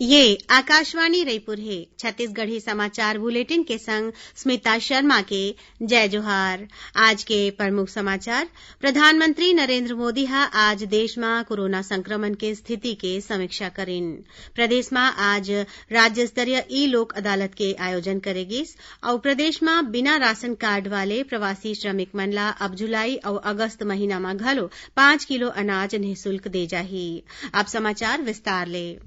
ये आकाशवाणी रायपुर है। छत्तीसगढ़ी समाचार बुलेटिन के संग स्मिता शर्मा के जय जोहार। आज के प्रमुख समाचार। प्रधानमंत्री नरेंद्र मोदी हा आज देश में कोरोना संक्रमण के स्थिति के समीक्षा करेन। प्रदेश में आज राज्य स्तरीय ई लोक अदालत के आयोजन करेगिस और प्रदेश में बिना राशन कार्ड वाले प्रवासी श्रमिक मन ला अब जुलाई और अगस्त महीना में घलो 5 किलो अनाज निःशुल्क दे जाही। अब समाचार विस्तार ले।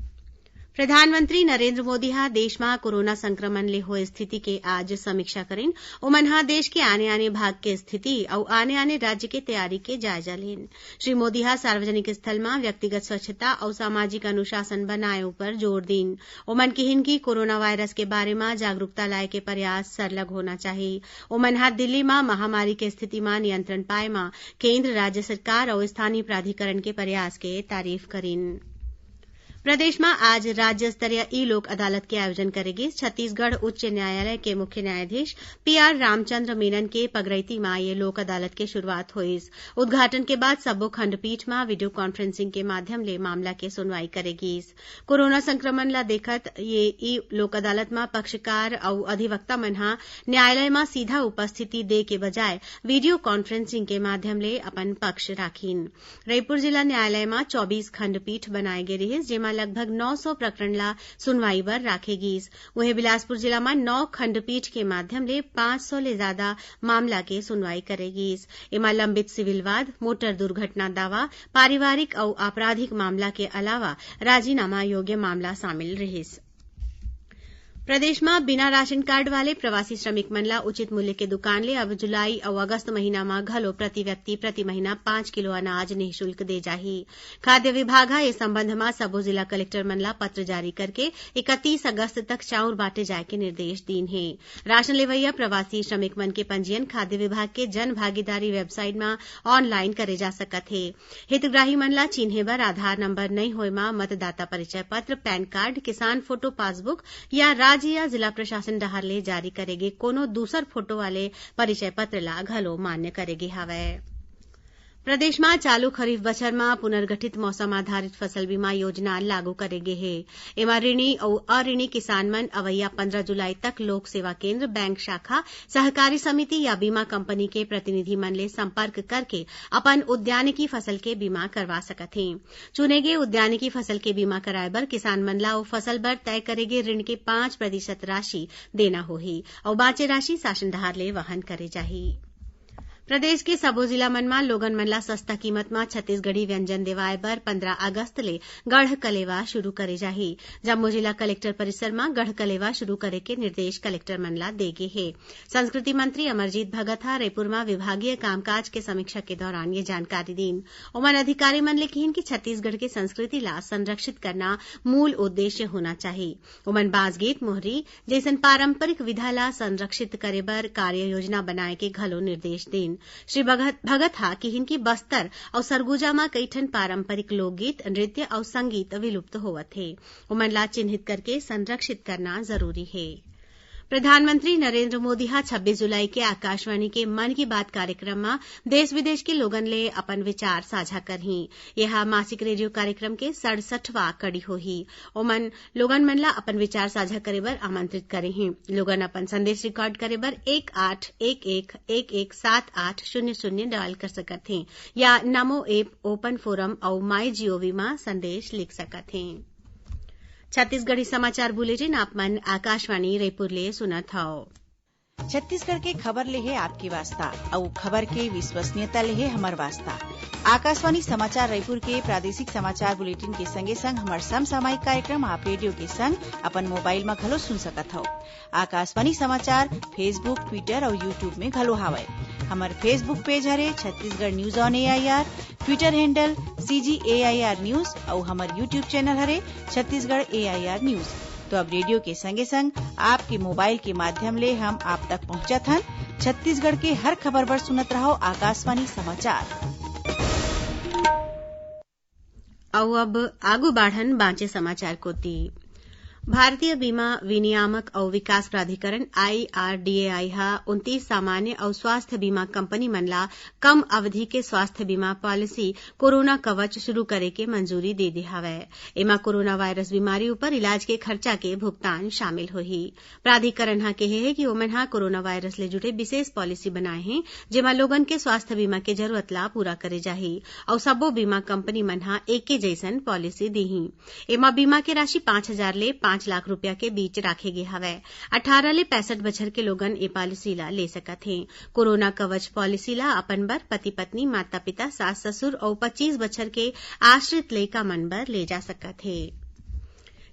प्रधानमंत्री नरेंद्र मोदी हा देश में कोरोना संक्रमण ले होए स्थिति के आज समीक्षा करेन। ओमन हा देश के आने आने भाग के स्थिति और आने आने राज्य के तैयारी के जायजा लेन। श्री मोदी हा सार्वजनिक स्थल में व्यक्तिगत स्वच्छता और सामाजिक अनुशासन बनाए ऊपर जोर दीन। ओमन कहिन की कोरोना वायरस के बारे में जागरूकता लाए के प्रयास सरलग होना चाहिए। ओमन हा दिल्ली में महामारी के स्थिति में नियंत्रण पाए में केंद्र, राज्य सरकार और स्थानीय प्राधिकरण के प्रयास के तारीफ करीन। प्रदेश में आज राज्य स्तरीय ई लोक अदालत के आयोजन करेगी। छत्तीसगढ़ उच्च न्यायालय के मुख्य न्यायाधीश पीआर रामचंद्र मेनन के पगरैती में ये लोक अदालत की शुरुआत हुई। उद्घाटन के बाद सब्बो खंडपीठ में वीडियो कॉन्फ्रेंसिंग के माध्यम ले मामला के सुनवाई करेगी। कोरोना संक्रमण ला देखत ये ई लोक अदालत में पक्षकार और अधिवक्ता मन हा न्यायालय में सीधा उपस्थिति दे के बजाय वीडियो कॉन्फ्रेंसिंग के माध्यम ले अपन पक्ष राखीन। रायपुर जिला न्यायालय में 24 खंडपीठ बनाए गए रहे, जेमा लगभग 900 प्रकरण ला सुनवाई बर राखेगीस। वहीं बिलासपुर जिला में 9 खंडपीठ के माध्यम ले 500 ले ज्यादा मामला के सुनवाई करेगीस। एमा लंबित सिविल वाद, मोटर दुर्घटना दावा, पारिवारिक और आपराधिक मामला के अलावा राजीनामा योग्य मामला शामिल रहिस। प्रदेश में बिना राशन कार्ड वाले प्रवासी श्रमिक मन ला उचित मूल्य के दुकान ले अब जुलाई और अगस्त महीना में घलो प्रति व्यक्ति प्रति महीना 5 किलो अनाज निःशुल्क दे जाही। खाद्य विभाग इस संबंध में सबो जिला कलेक्टर मन ला पत्र जारी करके 31 अगस्त तक चाउर बांटे जाए के निर्देश दीन है। राशन लेवैया प्रवासी श्रमिक मन के पंजीयन खाद्य विभाग के जन भागीदारी वेबसाइट में ऑनलाइन करे जा सकत है। हितग्राही मन ला चिन्हे बर आधार नंबर नहीं होय में मतदाता परिचय पत्र, पैन कार्ड, किसान फोटो पासबुक या राज्य या जिला प्रशासन डहर ले जारी करेगे कोनो दूसर फोटो वाले परिचय पत्र ला घलो मान्य करेगे हवै। प्रदेश में चालू खरीफ बछर में पुनर्गठित मौसम आधारित फसल बीमा योजना लागू करेगे है। एमा ऋणी और अऋणी किसान मन अवैया 15 जुलाई तक लोक सेवा केंद्र, बैंक शाखा, सहकारी समिति या बीमा कंपनी के प्रतिनिधि मन ले संपर्क करके अपन उद्यानिकी फसल के बीमा करवा सकत हैं। चुने गए उद्यानिकी फसल के बीमा कराए बर किसान मन ला फसल बर तय करेगे ऋण के 5% राशि देना होही और बाचे राशि शासन डहार ले वहन करे जाही। प्रदेश के सबो जिला मन में लोगन मन ला सस्ता कीमत में छत्तीसगढ़ी व्यंजन देवाए बर 15 अगस्त ले गढ़ कलेवा शुरू करे जाही। जम्मू जिला कलेक्टर परिसर में गढ़ कलेवा शुरू करे के निर्देश कलेक्टर मन ला देगे है। संस्कृति मंत्री अमरजीत भगत हा रायपुर में विभागीय कामकाज के समीक्षा के दौरान ये जानकारी दीन। ओमन अधिकारी मन ले कहिन कि छत्तीसगढ़ के संस्कृति ला संरक्षित करना मूल उद्देश्य होना चाहिए। ओमन बाजगीत, मोहरी जैसन पारंपरिक विधा ला संरक्षित करे बर कार्य योजना बनाए के घलो निर्देश दीन। श्री भगत हा कि हिनकी बस्तर और सरगुजा में कई ठन पारंपरिक लोकगीत, नृत्य और संगीत विलुप्त होवत है। ओमन ला चिन्हित करके संरक्षित करना जरूरी है। प्रधानमंत्री नरेंद्र मोदी हा 26 जुलाई के आकाशवाणी के मन की बात कार्यक्रम में देश विदेश के लोगन ले अपन विचार साझा करही। यह मासिक रेडियो कार्यक्रम के 67वां कड़ी होही। ओमन लोगन मन ला अपन विचार साझा करे बर आमंत्रित करे हैं। लोगन अपन संदेश रिकॉर्ड करे बर 1811117800 डायल कर सकत हैं या नमो ऐप, ओपन फोरम और माई जीओवी में संदेश लिख सकत हैं। छत्तीसगढ़ी समाचार बुलेटिन आप मन आकाशवाणी रायपुर ले सुनत हव। छत्तीसगढ़ के खबर ले है आपकी वास्ता और खबर के विश्वसनीयता ले है हमर वास्ता। आकाशवाणी समाचार रायपुर के प्रादेशिक समाचार बुलेटिन के संगे संग हमार समसामयिक कार्यक्रम आप रेडियो के संग अपन मोबाइल में घलो सुन सकत हो। आकाशवाणी समाचार फेसबुक, ट्विटर और यूट्यूब में घलो हावय। हमार फेसबुक पेज हरे Chhattisgarh news on AIR, Twitter handle CGAIR news और हमार यूट्यूब चैनल हरे छत्तीसगढ़ AIR न्यूज। तो अब रेडियो के संगे संग आपके मोबाइल के माध्यम ले हम आप तक पहुंचत हन। छत्तीसगढ़ के हर खबर पर सुनत रहो आकाशवाणी समाचार। अब आगू बाढ़न बांचे समाचार कोती। भारतीय बीमा विनियामक और विकास प्राधिकरण IRDAI हा 29 सामान्य और स्वास्थ्य बीमा कंपनी मन ला कम अवधि के स्वास्थ्य बीमा पॉलिसी कोरोना कवच शुरू करे के मंजूरी दे दे हवय। एमा कोरोना वायरस बीमारी ऊपर इलाज के खर्चा के भुगतान शामिल होही। प्राधिकरण हा कहे है कि ओमन हा कोरोना वायरस ले जुड़े विशेष पॉलिसी बनाए हैं जेमा लोगन के स्वास्थ्य बीमा के जरूरत ला पूरा करे जाही और सब्बो बीमा कंपनी मन हा एके जैसन पॉलिसी देही। एमा बीमा के राशि 5,000 ले 5 लाख रुपया के बीच राखे गे हवय। 18 ले 65 बछर के लोगन ए पॉलिसी ला ले सकत हैं। कोरोना कवच पॉलिसी ला अपन बर पति पत्नी माता पिता सास ससुर और 25 बछर के आश्रित लइका मन बर ले जा सकत है।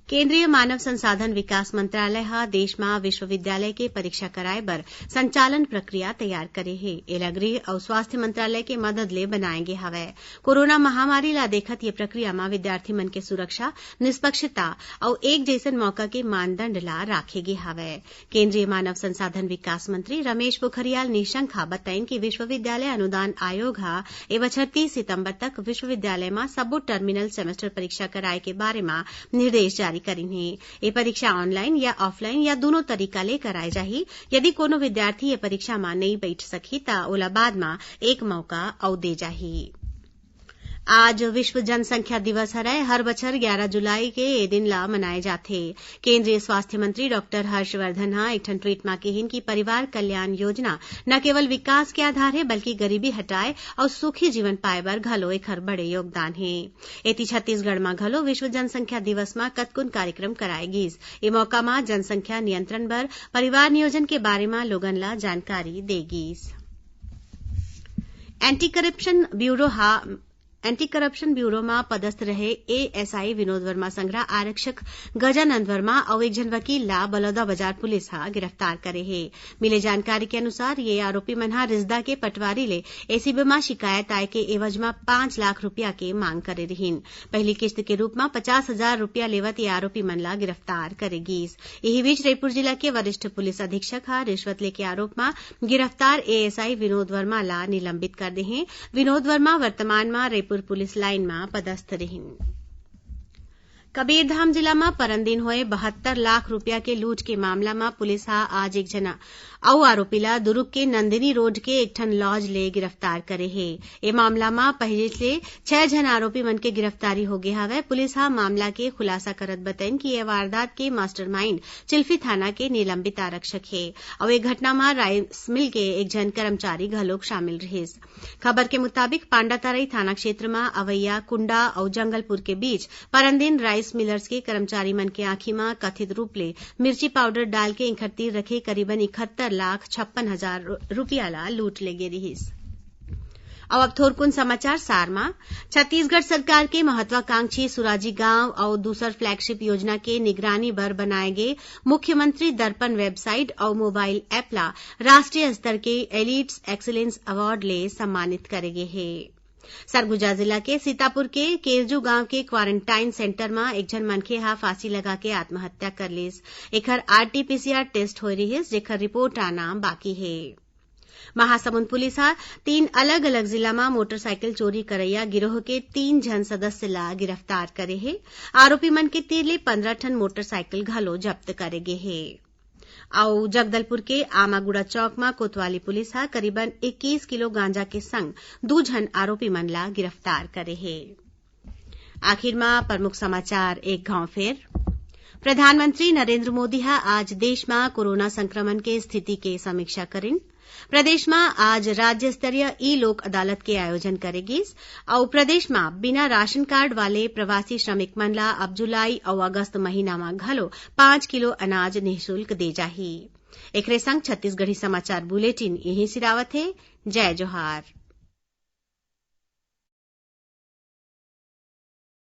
केंद्रीय मानव संसाधन विकास मंत्रालय हा देश में विश्वविद्यालय के परीक्षा कराए बर संचालन प्रक्रिया तैयार करे है। एला गृह और स्वास्थ्य मंत्रालय के मदद ले बनाए गे हवय। कोरोना महामारी ला देखत ये प्रक्रिया में विद्यार्थी मन के सुरक्षा, निष्पक्षता और एक जैसन मौका के मानदंड ला राखे गे हवय। केंद्रीय मानव संसाधन विकास मंत्री रमेश पोखरियाल निशंक हा बताइन कि विश्वविद्यालय अनुदान आयोग हा ए बछर 30 सितंबर तक विश्वविद्यालय में सबो टर्मिनल सेमेस्टर परीक्षा कराए के बारे में निर्देश जारी करिन है। ये परीक्षा ऑनलाइन या ऑफलाइन या दोनों तरीका ले कराए जाही। यदि कोनो विद्यार्थी ये परीक्षा में नहीं बैठ सकी ता ओला बाद में एक मौका और दे जाही। आज विश्व जनसंख्या दिवस हरय। हर बछर 11 जुलाई के ए दिन ला मनाए जाथे। केंद्रीय स्वास्थ्य मंत्री डॉक्टर हर्षवर्धन हा एक ठन ट्वीट में कहिन कि परिवार कल्याण योजना न केवल विकास के आधार है बल्कि गरीबी हटाए और सुखी जीवन पाए बर घलो एखर बड़े योगदान है। एती छत्तीसगढ़ में घलो विश्व जनसंख्या दिवस में कतकुन कार्यक्रम कराए गिस। ए मौका में जनसंख्या नियंत्रण बर परिवार नियोजन के बारे में लोगन ला जानकारी दे गिस। एंटी करप्शन ब्यूरो में पदस्थ रहे ASI विनोद वर्मा संग्रह आरक्षक गजानंद वर्मा और एक जन वकील ला बलौदा बाजार पुलिस हा गिरफ्तार करे है। मिले जानकारी के अनुसार ये आरोपी मनहा रिजदा के पटवारी ले एसीबी में शिकायत आए के एवज में 5 लाख रुपया के मांग करे रहीन। पहली किस्त के रूप में 50,000 रुपया लेवत ये आरोपी मन ला गिरफ्तार करे गिस। यही बीच रायपुर जिला के वरिष्ठ पुलिस अधीक्षक हा रिश्वत लेके आरोप में गिरफ्तार ASI विनोद वर्मा ला निलंबित कर दे हैं। विनोद वर्मा वर्तमान में रायपुर पुलिस लाइन में पदस्थ रहिन। कबीरधाम जिला में परनदिन होए 72 लाख रुपया के लूट के मामला में पुलिस हा आज एक जना और आरोपी ला दुर्ग के नंदिनी रोड के एक ठन लॉज ले गिरफ्तार करे है। ए मामला में पहले से 6 जन आरोपी मन के गिरफ्तारी हो गए हवे। पुलिस हा मामला के खुलासा करत बताइन कि यह वारदात के मास्टरमाइंड चिल्फी थाना के निलंबित आरक्षक है और एक घटना में राइस मिल के एक जन कर्मचारी घलोक शामिल रहिस। खबर के मुताबिक पांडातराई थाना क्षेत्र में अवैया कुंडा और जंगलपुर के बीच परनदिन राइस मिलर्स के कर्मचारी मन के आंखी में कथित रूप ले मिर्ची पाउडर डाल के इकट्ठी रखे करीबन 71,56,000 रुपया ला लूट ले गे रहिस। अब थोरकुन समाचार सार में छत्तीसगढ़ सरकार के महत्वाकांक्षी सुराजी गांव और दूसर फ्लैगशिप योजना के निगरानी बर बनाए गए मुख्यमंत्री दर्पण वेबसाइट और मोबाइल ऐप ला राष्ट्रीय स्तर के एलिट्स एक्सीलेंस अवार्ड ले सम्मानित करे गए है। सरगुजा जिला के सीतापुर के केरजू गांव के क्वारंटाइन सेंटर में एक जन मनखे हा फांसी लगा के आत्महत्या कर लिस। एकर RT-PCR टेस्ट हो रही है जेकर रिपोर्ट आना बाकी है। महासमुंद पुलिस हा 3 अलग अलग जिला में मोटरसाइकिल चोरी करैया गिरोह के 3 जन सदस्य ला गिरफ्तार करे है। आरोपी मन के तीर ले 15 टन मोटरसाइकिल घलो जब्त करे गे है। और जगदलपुर के आमागुड़ा चौक में कोतवाली पुलिस हा करीबन 21 किलो गांजा के संग 2 जन आरोपी मन ला गिरफ्तार करे है। आखिर में प्रमुख समाचार एक गांव फेर। प्रधानमंत्री नरेंद्र मोदी हा आज देश में कोरोना संक्रमण के स्थिति के समीक्षा करिन। प्रदेश में आज राज्य स्तरीय ई लोक अदालत के आयोजन करेगी और प्रदेश में बिना राशन कार्ड वाले प्रवासी श्रमिक मन ला अब जुलाई और अगस्त महीना में घलो 5 किलो अनाज निःशुल्क दे जाही। एकरे संग छत्तीसगढ़ी समाचार बुलेटिन यही सिरावत है। जय जोहार।